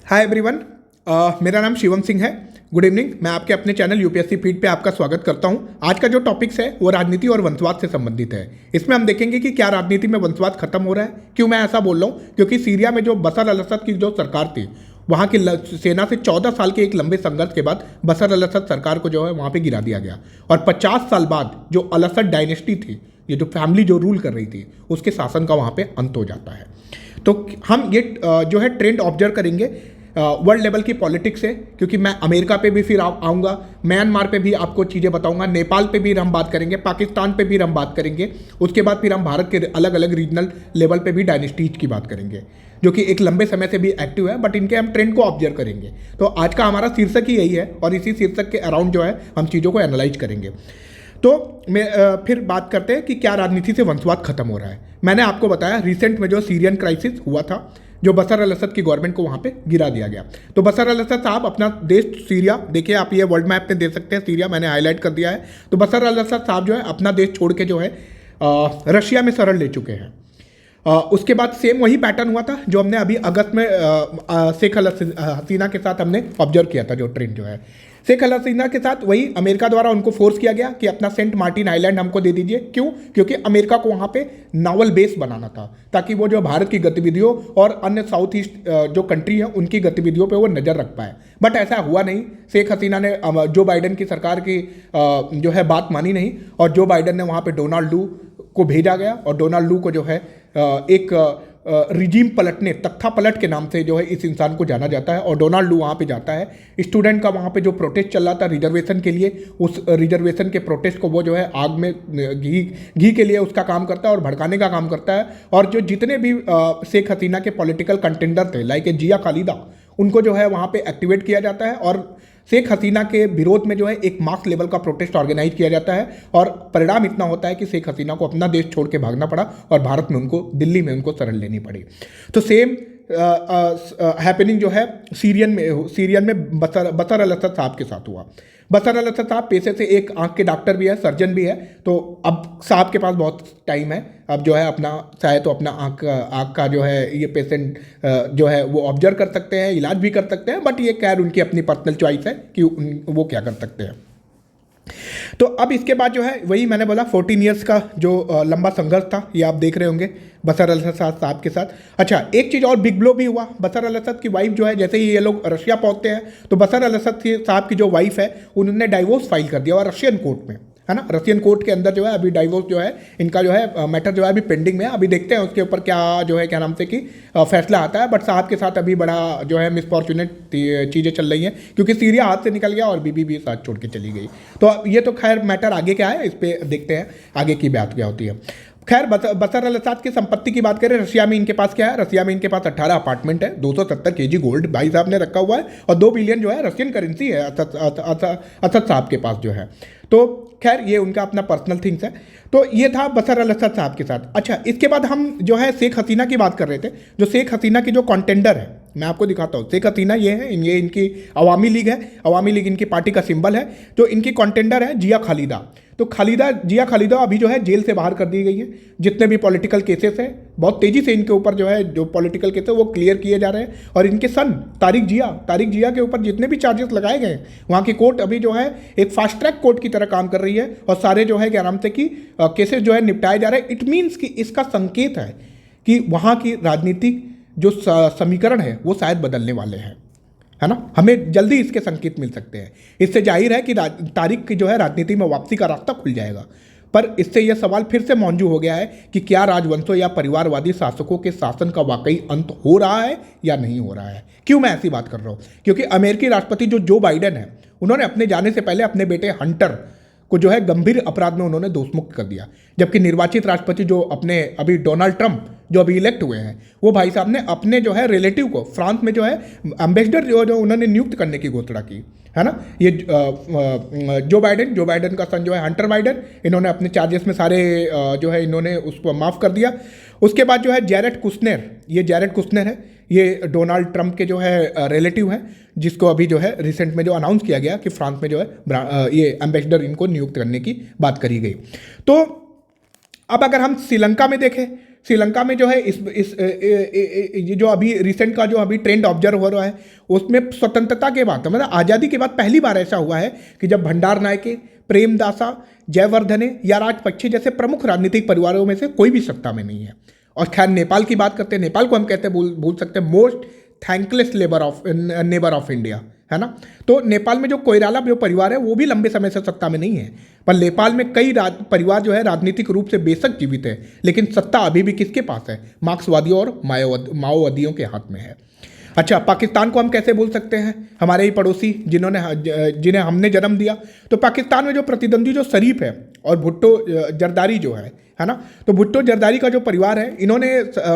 Hi everyone, मेरा नाम शिवम सिंह है। Good evening. मैं आपके अपने चैनल यूपीएससी फीड पे आपका स्वागत करता हूं। आज का जो टॉपिक्स है वो राजनीति और वंशवाद से संबंधित है। इसमें हम देखेंगे कि क्या राजनीति में वंशवाद खत्म हो रहा है। क्यों मैं ऐसा बोल रहा हूं? क्योंकि सीरिया में जो बशर अल असद की जो सरकार थी, वहाँ की सेना से 14 साल के एक लंबे संघर्ष के बाद बशर अल असद सरकार को जो है वहाँ पे गिरा दिया गया और 50 साल बाद जो अल असद डायनेस्टी थी, ये जो फैमिली जो रूल कर रही थी, उसके शासन का वहाँ पे अंत हो जाता है। तो हम ये जो है ट्रेंड ऑब्जर्व करेंगे वर्ल्ड लेवल की पॉलिटिक्स से, क्योंकि मैं अमेरिका पे भी फिर आऊँगा, म्यांमार पे भी आपको चीज़ें बताऊंगा, नेपाल पे भी हम बात करेंगे, पाकिस्तान पे भी हम बात करेंगे। उसके बाद फिर हम भारत के अलग अलग रीजनल लेवल पे भी डायनेस्टीज की बात करेंगे, जो कि एक लंबे समय से भी एक्टिव है, बट इनके हम ट्रेंड को ऑब्जर्व करेंगे। तो आज का हमारा शीर्षक ही यही है और इसी शीर्षक के अराउंड जो है हम चीज़ों को एनालाइज करेंगे। तो मैं फिर बात करते हैं कि क्या राजनीति से वंशवाद खत्म हो रहा है। मैंने आपको बताया रिसेंट में जो सीरियन क्राइसिस हुआ था, जो बशर अल असद की गवर्नमेंट को वहाँ पे गिरा दिया गया। तो बशर अल असद साहब अपना देश सीरिया, देखिए आप ये वर्ल्ड मैप में देख सकते हैं, सीरिया मैंने हाईलाइट कर दिया है। तो बशर अल असद साहब जो है अपना देश छोड़ के जो है रशिया में शरण ले चुके हैं। उसके बाद सेम वही पैटर्न हुआ था जो हमने अभी अगस्त में शेख हसीना के साथ हमने ऑब्जर्व किया था। जो ट्रेंड जो है शेख हसीना के साथ, वही अमेरिका द्वारा उनको फोर्स किया गया कि अपना सेंट मार्टिन आइलैंड हमको दे दीजिए। क्यों? क्योंकि अमेरिका को वहाँ पे नावल बेस बनाना था, ताकि वो जो भारत की गतिविधियों और अन्य साउथ ईस्ट जो कंट्री है उनकी गतिविधियों पे वो नज़र रख पाए। बट ऐसा हुआ नहीं। शेख हसीना ने जो बाइडन की सरकार की जो है बात मानी नहीं, और जो बाइडन ने वहाँ पे डोनाल्ड लू को भेजा गया, और डोनाल्ड लू को जो है एक रिजीम पलटने, तख्ता पलट के नाम से जो है इस इंसान को जाना जाता है। और डोनाल्ड लू वहाँ पे जाता है, स्टूडेंट का वहाँ पे जो प्रोटेस्ट चल रहा था रिजर्वेशन के लिए, उस रिजर्वेशन के प्रोटेस्ट को वो जो है आग में घी के लिए उसका काम करता है और भड़काने का काम करता है। और जो जितने भी शेख हसीना के पॉलिटिकल कंटेंडर थे, लाइक जिया खालिदा, उनको जो है वहाँ पे एक्टिवेट किया जाता है और शेख हसीना के विरोध में जो है एक मास लेवल का प्रोटेस्ट ऑर्गेनाइज किया जाता है। और परिणाम इतना होता है कि शेख हसीना को अपना देश छोड़ के भागना पड़ा और भारत में उनको, दिल्ली में उनको शरण लेनी पड़ी। तो सेम हैपनिंग जो है सीरियन में बशर अल असद साहब के साथ हुआ। बशर अल असद साहब पेशे से एक आंख के डॉक्टर भी है, सर्जन भी है। तो अब साहब के पास बहुत टाइम है, अब जो है अपना चाहे तो अपना आंख का जो है ये पेशेंट जो है वो ऑब्जर्व कर सकते हैं, इलाज भी कर सकते हैं। बट ये खैर उनकी अपनी पर्सनल चॉइस है कि वो क्या कर सकते हैं। तो अब इसके बाद जो है वही मैंने बोला 14 ईयर्स का जो लंबा संघर्ष था, ये आप देख रहे होंगे बशर अल असद साहब के साथ। अच्छा, एक चीज़ और बिग ब्लो भी हुआ। बशर अल असद की वाइफ जो है, जैसे ही ये लोग रशिया पहुंचते हैं तो बशर अल असद साहब की जो वाइफ है उन्होंने डाइवोर्स फाइल कर दिया, और रशियन कोर्ट में, है ना, रशियन कोर्ट के अंदर जो है अभी डाइवोर्स जो है इनका जो है मैटर जो है अभी पेंडिंग में है। अभी देखते हैं उसके ऊपर क्या जो है, क्या नाम से कि फैसला आता है। बट साहब के साथ अभी बड़ा जो है मिसफॉर्चुनेट चीज़ें चल रही हैं, क्योंकि सीरिया हाथ से निकल गया और बीबी भी साथ छोड़ के चली गई। तो ये तो खैर मैटर आगे क्या है, इस पर देखते हैं आगे की बात क्या होती है। खैर बशर अल असद की संपत्ति की बात करें, रशिया में इनके पास क्या है? रशिया में इनके पास 18 अपार्टमेंट है, 270 केजी गोल्ड भाई साहब ने रखा हुआ है, और 2 बिलियन जो है रशियन करेंसी है असद साहब के पास जो है। तो खैर ये उनका अपना पर्सनल थिंग्स है। तो ये था बशर अल असद साहब के साथ। अच्छा, इसके बाद हम जो है शेख हसीना की बात कर रहे थे। जो शेख हसीना की जो कॉन्टेंडर है, मैं आपको दिखाता हूँ। शेख हसीना ये है, ये इनकी अवामी लीग है, अवामी लीग इनकी पार्टी का सिंबल है। जो इनकी कॉन्टेंडर है जिया खालिदा। तो जिया खालिदा अभी जो है जेल से बाहर कर दी गई है। जितने भी पॉलिटिकल केसेस हैं बहुत तेज़ी से इनके ऊपर जो है जो पॉलिटिकल केसेस वो क्लियर किए जा रहे हैं। और इनके सन तारिक जिया के ऊपर जितने भी चार्जेस लगाए गए, वहाँ की कोर्ट अभी जो है एक फास्ट ट्रैक कोर्ट की तरह काम कर रही है, और सारे जो है क्या नाम से कि केसेस जो है निपटाए जा रहे हैं। इट मीन्स कि इसका संकेत है कि वहाँ की राजनीतिक जो समीकरण है वो शायद बदलने वाले हैं, है ना। हमें जल्दी इसके संकेत मिल सकते हैं। इससे जाहिर है कि तारिक की जो है राजनीति में वापसी का रास्ता खुल जाएगा। पर इससे यह सवाल फिर से मौजूद हो गया है कि क्या राजवंशों या परिवारवादी शासकों के शासन का वाकई अंत हो रहा है या नहीं हो रहा है। क्यों मैं ऐसी बात कर रहा हूँ? क्योंकि अमेरिकी राष्ट्रपति जो बाइडन है, उन्होंने अपने जाने से पहले अपने बेटे हंटर को जो है गंभीर अपराध में उन्होंने दोषमुक्त कर दिया। जबकि निर्वाचित राष्ट्रपति जो अपने अभी डोनाल्ड ट्रंप जो अभी इलेक्ट हुए हैं, वो भाई साहब ने अपने जो है रिलेटिव को फ्रांस में जो है एम्बेसडर जो उन्होंने नियुक्त करने की घोषणा की, है ना। ये जो बाइडन का सन जो है हंटर बाइडन, इन्होंने अपने चार्जेस में सारे जो है इन्होंने उसको माफ़ कर दिया। उसके बाद जो है जैरेड कुशनर है, ये डोनाल्ड ट्रंप के जो है रिलेटिव हैं, जिसको अभी जो है रिसेंट में जो अनाउंस किया गया कि फ्रांस में जो है ये एम्बेसडर इनको नियुक्त करने की बात करी गई। तो अब अगर हम श्रीलंका में देखें श्रीलंका में जो है ये जो अभी रिसेंट का जो अभी ट्रेंड ऑब्जर्व हो रहा है उसमें स्वतंत्रता के बाद मतलब आज़ादी के बाद पहली बार ऐसा हुआ है कि जब भंडार नायके, प्रेमदासा, जयवर्धने या राजपक्षे जैसे प्रमुख राजनीतिक परिवारों में से कोई भी सत्ता में नहीं है। और खैर नेपाल की बात करते हैं, नेपाल को हम कहते हैं बोल सकते हैं most thankless neighbour of India, है ना। तो नेपाल में जो कोइराला जो परिवार है वो भी लंबे समय से सत्ता में नहीं है, पर नेपाल में कई परिवार जो है राजनीतिक रूप से बेशक जीवित है, लेकिन सत्ता अभी भी किसके पास है? मार्क्सवादियों और माओवादियों के हाथ में है। अच्छा, पाकिस्तान को हम कैसे बोल सकते हैं? हमारे ही पड़ोसी जिन्हें हमने जन्म दिया। तो पाकिस्तान में जो प्रतिद्वंदी जो शरीफ है और भुट्टो जरदारी जो है ना, तो भुट्टो जरदारी का जो परिवार है, इन्होंने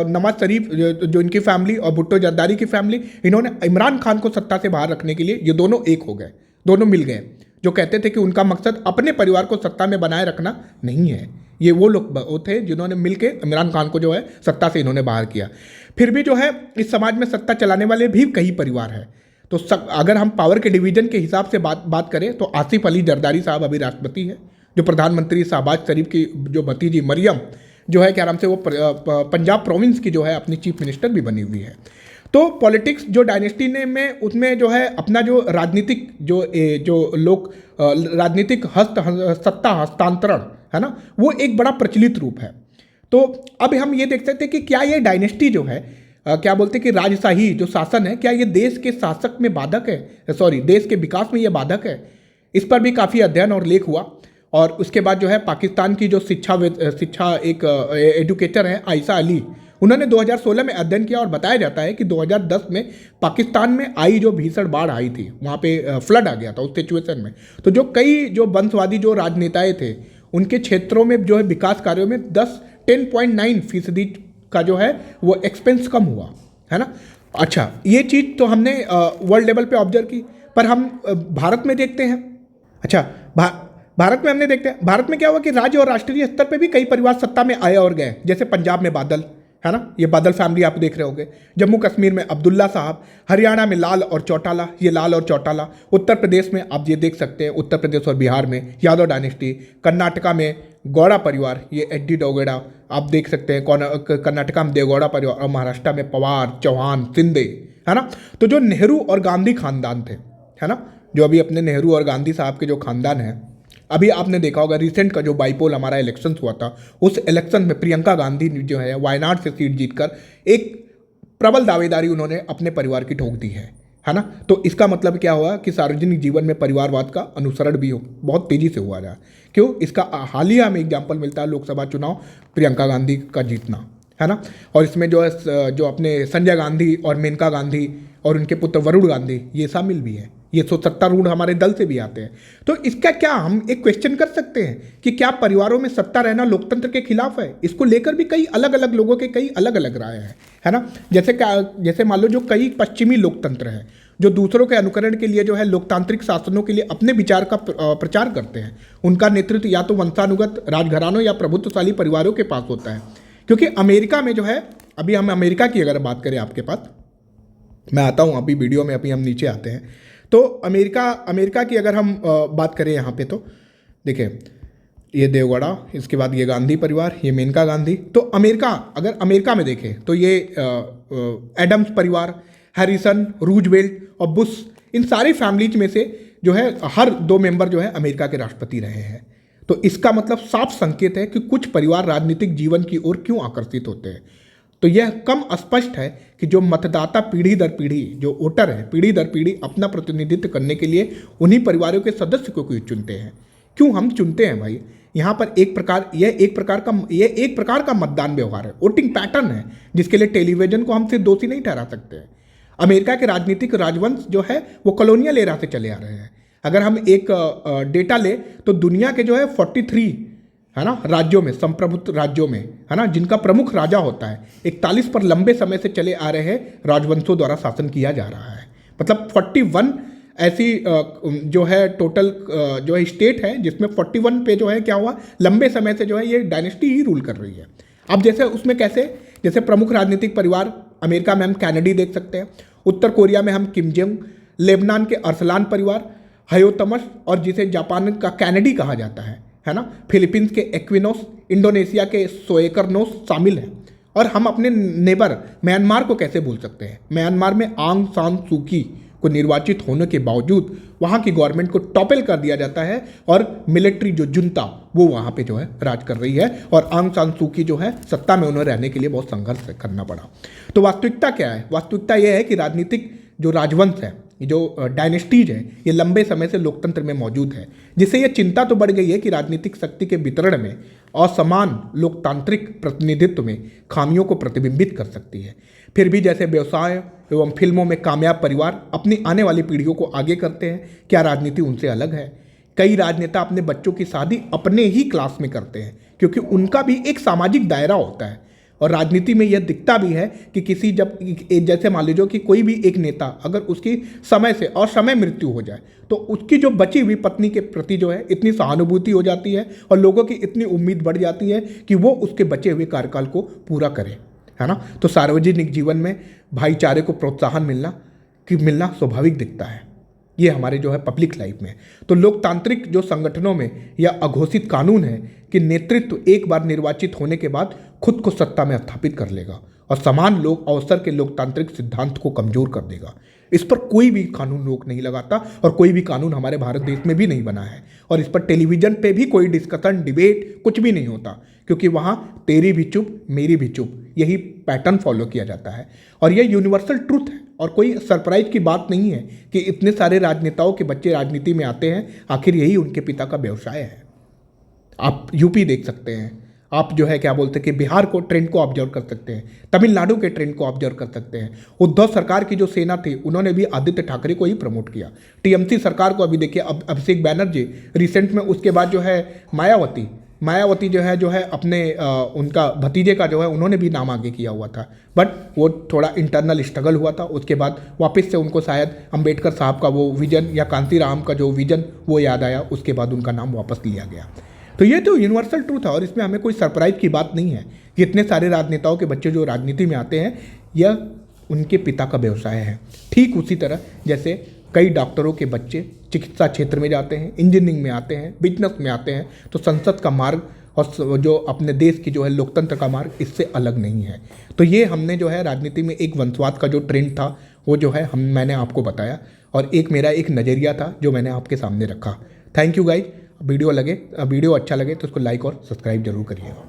नवाज शरीफ जो इनकी फैमिली और भुट्टो जरदारी की फैमिली, इन्होंने इमरान खान को सत्ता से बाहर रखने के लिए ये दोनों एक हो गए, दोनों मिल गए, जो कहते थे कि उनका मकसद अपने परिवार को सत्ता में बनाए रखना नहीं है। ये वो लोग थे जिन्होंने मिलकर इमरान खान को जो है सत्ता से इन्होंने बाहर किया। फिर भी जो है इस समाज में सत्ता चलाने वाले भी कई परिवार हैं। तो अगर हम पावर के डिवीजन के हिसाब से बात करें तो आसिफ अली जरदारी साहब अभी राष्ट्रपति है, जो प्रधानमंत्री शहबाज शरीफ की जो भतीजी मरियम जो है क्या नाम से वो पंजाब प्रोविंस की जो है अपनी चीफ मिनिस्टर भी बनी हुई है। तो पॉलिटिक्स जो डायनेस्टी ने में उसमें जो है अपना जो राजनीतिक जो लोग राजनीतिक सत्ता हस्तांतरण है ना, वो एक बड़ा प्रचलित रूप है। तो अब हम ये देख सकते हैं कि क्या ये डायनेस्टी जो है क्या बोलते हैं कि राजशाही जो शासन है, क्या ये देश के शासक में बाधक है, देश के विकास में ये बाधक है? इस पर भी काफ़ी अध्ययन और लेख हुआ। और उसके बाद जो है पाकिस्तान की जो शिक्षा एक एजुकेटर है आयशा अली, उन्होंने 2016 में अध्ययन किया और बताया जाता है कि 2010 में पाकिस्तान में आई जो भीषण बाढ़ आई थी, वहाँ पे फ्लड आ गया था उस सिचुएशन में। तो जो कई जो वंशवादी जो राजनेताएं थे, उनके क्षेत्रों में जो है विकास कार्यों में 10.9% का जो है वो एक्सपेंस कम हुआ, है ना। अच्छा, ये चीज़ तो हमने वर्ल्ड लेवल पे ऑब्जर्व की, पर हम भारत में देखते हैं। अच्छा, भारत में हमने देखते हैं, भारत में क्या हुआ कि राज्य और राष्ट्रीय स्तर पे भी कई परिवार सत्ता में आए और गए। जैसे पंजाब में बादल, है ना, ये बादल फैमिली आप देख रहे होंगे। जम्मू कश्मीर में अब्दुल्ला साहब, हरियाणा में लाल और चौटाला, ये लाल और चौटाला। उत्तर प्रदेश में आप ये देख सकते हैं, उत्तर प्रदेश और बिहार में यादव डायनेस्टी। कर्नाटका में गौड़ा परिवार, ये एड्डी डोगेड़ा आप देख सकते हैं, कर्नाटका में देवगौड़ा परिवार। और महाराष्ट्र में पवार, चौहान, शिंदे, है ना। तो जो नेहरू और गांधी खानदान थे, है ना, जो अभी अपने नेहरू और गांधी साहब के जो खानदान है, अभी आपने देखा होगा रिसेंट का जो बाईपोल हमारा इलेक्शन हुआ था, उस इलेक्शन में प्रियंका गांधी जो है वायनाड से सीट जीतकर एक प्रबल दावेदारी उन्होंने अपने परिवार की ठोक दी है ना। तो इसका मतलब क्या हुआ कि सार्वजनिक जीवन में परिवारवाद का अनुसरण भी बहुत तेजी से हुआ रहा। क्यों? इसका हालिया में एग्जाम्पल मिलता है लोकसभा चुनाव, प्रियंका गांधी का जीतना, है ना। और इसमें जो है जो अपने संजय गांधी और मेनका गांधी और उनके पुत्र वरुण गांधी, ये शामिल भी है। ये तो सत्तारूढ़ हमारे दल से भी आते हैं। तो इसका क्या हम एक क्वेश्चन कर सकते हैं कि क्या परिवारों में सत्ता रहना लोकतंत्र के खिलाफ है? इसको लेकर भी कई अलग अलग लोगों के कई अलग अलग राय है ना। जैसे मान लो जो कई पश्चिमी लोकतंत्र हैं, जो दूसरों के अनुकरण के लिए जो है लोकतांत्रिक शासनों के लिए अपने विचार का प्रचार करते हैं, उनका नेतृत्व या तो वंशानुगत राजघरानों या प्रभुत्वशाली परिवारों के पास होता है। क्योंकि अमेरिका में जो है, अभी हम अमेरिका की अगर बात करें आपके पास, मैं आता हूँ अभी वीडियो में, अभी हम नीचे आते हैं। तो अमेरिका की अगर हम बात करें यहाँ पे, तो देखिए ये देवगौड़ा, इसके बाद ये गांधी परिवार, ये मेनका गांधी। तो अगर अमेरिका में देखें तो ये एडम्स परिवार, हैरिसन, रूजवेल्ट और बुश, इन सारी फैमिलीज में से जो है हर 2 मेंबर जो है अमेरिका के राष्ट्रपति रहे हैं। तो इसका मतलब साफ संकेत है कि कुछ परिवार राजनीतिक जीवन की ओर क्यों आकर्षित होते हैं। तो यह कम स्पष्ट है कि जो मतदाता पीढ़ी दर पीढ़ी, जो वोटर है पीढ़ी दर पीढ़ी अपना प्रतिनिधित्व करने के लिए उन्हीं परिवारों के सदस्य को क्यों चुनते हैं। क्यों हम चुनते हैं भाई? यहाँ पर यह एक प्रकार का मतदान व्यवहार है, वोटिंग पैटर्न है, जिसके लिए टेलीविजन को हम सिर्फ दोषी नहीं ठहरा सकते हैं। अमेरिका के राजनीतिक राजवंश जो है वो कॉलोनियल एरा से चले आ रहे हैं। अगर हम एक डेटा ले तो दुनिया के जो है 43 है ना राज्यों में, संप्रभुत्व राज्यों में, है ना, जिनका प्रमुख राजा होता है, 41 पर लंबे समय से चले आ रहे राजवंशों द्वारा शासन किया जा रहा है। मतलब 41 ऐसी जो है टोटल जो है स्टेट है, जिसमें 41 पे जो है क्या हुआ, लंबे समय से जो है ये डायनेस्टी ही रूल कर रही है। अब जैसे उसमें जैसे प्रमुख राजनीतिक परिवार, अमेरिका में हम कैनेडी देख सकते हैं, उत्तर कोरिया में हम किम जोंग, लेबनान के अरसलान परिवार, हयोतमस और जिसे जापान का कैनेडी कहा जाता है ना, फिलीपींस के एक्विनोस, इंडोनेशिया के सोएकरनोस शामिल हैं। और हम अपने नेबर म्यांमार को कैसे भूल सकते हैं। म्यांमार में आंग सान सू की को निर्वाचित होने के बावजूद वहाँ की गवर्नमेंट को टॉपल कर दिया जाता है और मिलिट्री जो जुंता वो वहाँ पे जो है राज कर रही है और आंग सान सू की जो है सत्ता में उन्हें रहने के लिए बहुत संघर्ष करना पड़ा। तो वास्तविकता क्या है? वास्तविकता यह है कि राजनीतिक जो राजवंश है, जो डायनेस्टीज है, ये लंबे समय से लोकतंत्र में मौजूद है, जिससे ये चिंता तो बढ़ गई है कि राजनीतिक शक्ति के वितरण में असमान लोकतांत्रिक प्रतिनिधित्व में खामियों को प्रतिबिंबित कर सकती है। फिर भी जैसे व्यवसाय एवं फिल्मों में कामयाब परिवार अपनी आने वाली पीढ़ियों को आगे करते हैं, क्या राजनीति उनसे अलग है? कई राजनेता अपने बच्चों की शादी अपने ही क्लास में करते हैं क्योंकि उनका भी एक सामाजिक दायरा होता है। और राजनीति में यह दिखता भी है कि किसी जब जैसे मान लीजिए कि कोई भी एक नेता अगर उसकी समय से असमय मृत्यु हो जाए तो उसकी जो बची हुई पत्नी के प्रति जो है इतनी सहानुभूति हो जाती है और लोगों की इतनी उम्मीद बढ़ जाती है कि वो उसके बचे हुए कार्यकाल को पूरा करे, है ना। तो सार्वजनिक जीवन में भाईचारे को प्रोत्साहन मिलना स्वाभाविक दिखता है, ये हमारे जो है पब्लिक लाइफ में। तो लोकतांत्रिक जो संगठनों में यह अघोषित कानून है कि नेतृत्व एक बार निर्वाचित होने के बाद खुद को सत्ता में स्थापित कर लेगा और समान लोक अवसर के लोकतांत्रिक सिद्धांत को कमजोर कर देगा। इस पर कोई भी कानून रोक नहीं लगाता और कोई भी कानून हमारे भारत देश में भी नहीं बना है और इस पर टेलीविजन पे भी कोई डिस्कशन डिबेट कुछ भी नहीं होता क्योंकि वहाँ तेरी भी चुप मेरी भी चुप यही पैटर्न फॉलो किया जाता है और यह यूनिवर्सल ट्रूथ है और कोई सरप्राइज की बात नहीं है कि इतने सारे राजनेताओं के बच्चे राजनीति में आते हैं। आखिर यही उनके पिता का व्यवसाय है। आप यूपी देख सकते हैं, आप जो है क्या बोलते हैं कि बिहार को ट्रेंड को ऑब्जर्व कर सकते हैं, तमिलनाडु के ट्रेंड को ऑब्जर्व कर सकते हैं। उद्धव सरकार की जो सेना थी उन्होंने भी आदित्य ठाकरे को ही प्रमोट किया। टीएमसी सरकार को अभी देखिए, अब अभिषेक बैनर्जी रिसेंट में, उसके बाद जो है मायावती जो है अपने उनका भतीजे का जो है उन्होंने भी नाम आगे किया हुआ था, बट वो थोड़ा इंटरनल स्ट्रगल हुआ था। उसके बाद वापस से उनको शायद अंबेडकर साहब का वो विजन या कांतीराम का जो विजन वो याद आया, उसके बाद उनका नाम वापस लिया गया। तो ये तो यूनिवर्सल ट्रूथ है और इसमें हमें कोई सरप्राइज की बात नहीं है कि इतने सारे राजनेताओं के बच्चे जो राजनीति में आते हैं यह उनके पिता का व्यवसाय है। ठीक उसी तरह जैसे कई डॉक्टरों के बच्चे चिकित्सा क्षेत्र में जाते हैं, इंजीनियरिंग में आते हैं, बिजनेस में आते हैं, तो संसद का मार्ग और जो अपने देश की जो है लोकतंत्र का मार्ग इससे अलग नहीं है। तो ये हमने जो है राजनीति में एक वंशवाद का जो ट्रेंड था वो जो है मैंने आपको बताया और एक मेरा एक नज़रिया था जो मैंने आपके सामने रखा। Thank you guys. वीडियो अच्छा लगे तो उसको लाइक और सब्सक्राइब जरूर करिएगा।